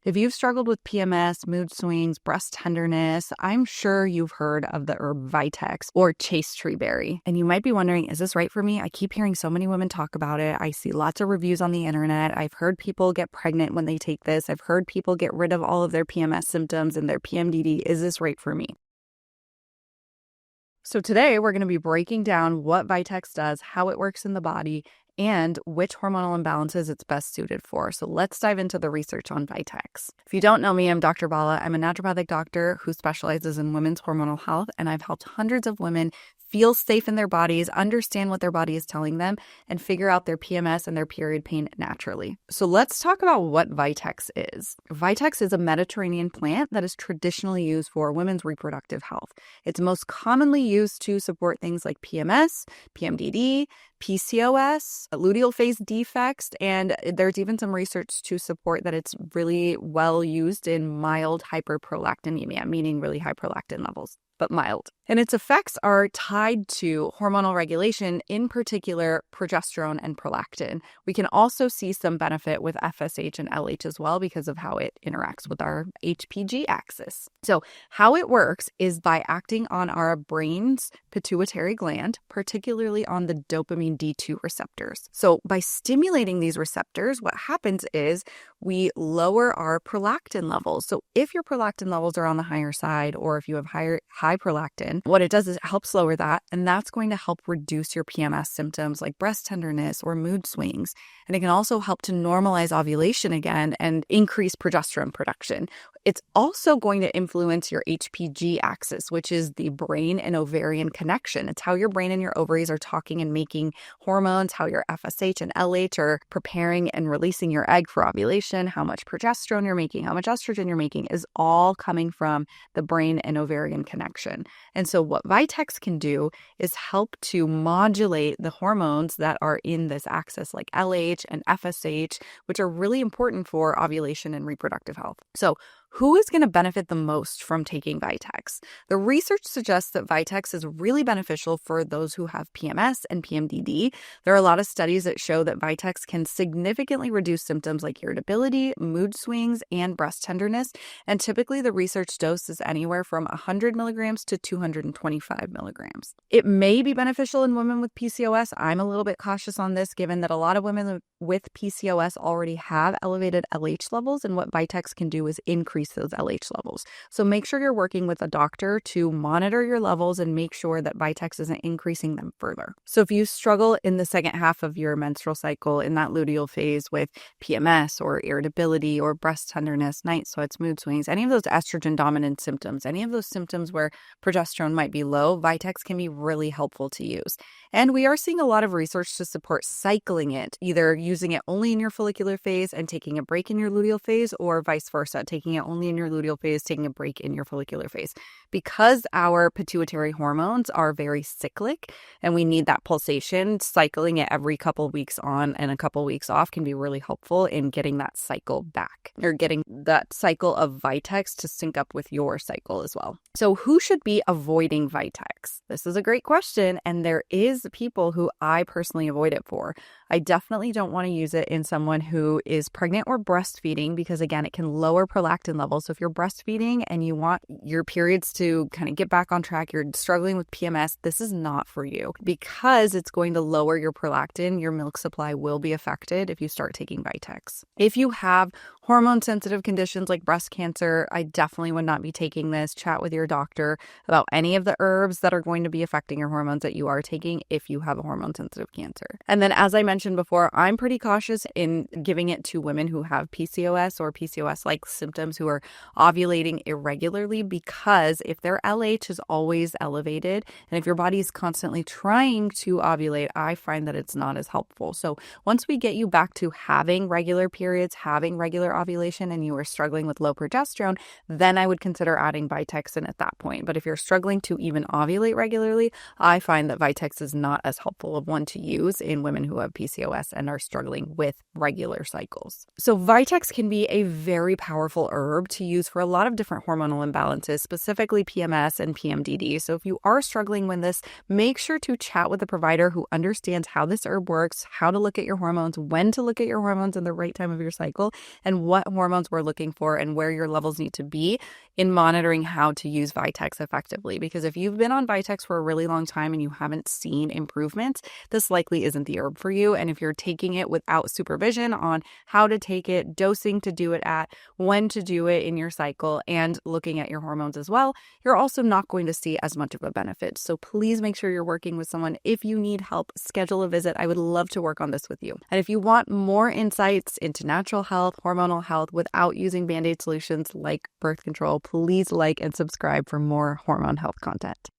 If you've struggled with PMS, mood swings, breast tenderness, I'm sure you've heard of the herb Vitex or chaste tree berry. And you might be wondering, is this right for me? I keep hearing so many women talk about it. I see lots of reviews on the internet. I've heard people get pregnant when they take this. I've heard people get rid of all of their PMS symptoms and their PMDD. Is this right for me? So today we're going to be breaking down what Vitex does, how it works in the body, and which hormonal imbalances it's best suited for. So let's dive into the research on Vitex. If you don't know me, I'm Dr. Bala. I'm a naturopathic doctor who specializes in women's hormonal health, and I've helped hundreds of women feel safe in their bodies, understand what their body is telling them, and figure out their PMS and their period pain naturally. So let's talk about what Vitex is. Vitex is a Mediterranean plant that is traditionally used for women's reproductive health. It's most commonly used to support things like PMS, PMDD, PCOS, luteal phase defects, and there's even some research to support that it's really well used in mild hyperprolactinemia, meaning really high prolactin levels, but mild. And its effects are tied to hormonal regulation, in particular progesterone and prolactin. We can also see some benefit with FSH and LH as well because of how it interacts with our HPG axis. So how it works is by acting on our brain's pituitary gland, particularly on the dopamine D2 receptors. So by stimulating these receptors, what happens is we lower our prolactin levels. So if your prolactin levels are on the higher side, or if you have high prolactin, what it does is it helps lower that, and that's going to help reduce your PMS symptoms like breast tenderness or mood swings. And it can also help to normalize ovulation again and increase progesterone production. It's also going to influence your HPG axis, which is the brain and ovarian connection. It's how your brain and your ovaries are talking and making hormones, how your FSH and LH are preparing and releasing your egg for ovulation, how much progesterone you're making, how much estrogen you're making is all coming from the brain and ovarian connection. And so what Vitex can do is help to modulate the hormones that are in this axis like LH and FSH, which are really important for ovulation and reproductive health. So who is going to benefit the most from taking Vitex? The research suggests that Vitex is really beneficial for those who have PMS and PMDD. There are a lot of studies that show that Vitex can significantly reduce symptoms like irritability, mood swings, and breast tenderness. And typically the research dose is anywhere from 100 milligrams to 225 milligrams. It may be beneficial in women with PCOS. I'm a little bit cautious on this, given that a lot of women with PCOS already have elevated LH levels, and what Vitex can do is increase those LH levels. So make sure you're working with a doctor to monitor your levels and make sure that Vitex isn't increasing them further. So if you struggle in the second half of your menstrual cycle in that luteal phase with PMS or irritability or breast tenderness, night sweats, mood swings, any of those estrogen dominant symptoms, any of those symptoms where progesterone might be low, Vitex can be really helpful to use. And we are seeing a lot of research to support cycling it, either using it only in your follicular phase and taking a break in your luteal phase, or vice versa, taking it only in your luteal phase, taking a break in your follicular phase. Because our pituitary hormones are very cyclic and we need that pulsation, cycling it every couple weeks on and a couple weeks off can be really helpful in getting that cycle back, or getting that cycle of Vitex to sync up with your cycle as well. So who should be avoiding Vitex? This is a great question, and there is people who I personally avoid it for. I definitely don't want to use it in someone who is pregnant or breastfeeding because, again, it can lower prolactin levels. So if you're breastfeeding and you want your periods to kind of get back on track, you're struggling with PMS, this is not for you because it's going to lower your prolactin. Your milk supply will be affected if you start taking Vitex. If you have hormone-sensitive conditions like breast cancer, I definitely would not be taking this. Chat with your doctor about any of the herbs that are going to be affecting your hormones that you are taking if you have a hormone-sensitive cancer. And then, as I mentioned before, I'm pretty cautious in giving it to women who have PCOS or PCOS-like symptoms who are ovulating irregularly, because if their LH is always elevated and if your body is constantly trying to ovulate, I find that it's not as helpful. So once we get you back to having regular periods, having regular ovulation, and you are struggling with low progesterone, then I would consider adding Vitex in at that point. But if you're struggling to even ovulate regularly, I find that Vitex is not as helpful of one to use in women who have PCOS and are struggling with regular cycles. So Vitex can be a very powerful herb to use for a lot of different hormonal imbalances, specifically PMS and PMDD. So if you are struggling with this, make sure to chat with a provider who understands how this herb works, how to look at your hormones, when to look at your hormones in the right time of your cycle, and what hormones we're looking for and where your levels need to be in monitoring how to use Vitex effectively. Because if you've been on Vitex for a really long time and you haven't seen improvements, this likely isn't the herb for you. And if you're taking it without supervision on how to take it, dosing to do it at, when to do it in your cycle, and looking at your hormones as well, you're also not going to see as much of a benefit. So please make sure you're working with someone. If you need help, schedule a visit. I would love to work on this with you. And if you want more insights into natural health, hormonal health without using Band-Aid solutions like birth control, please like and subscribe for more hormone health content.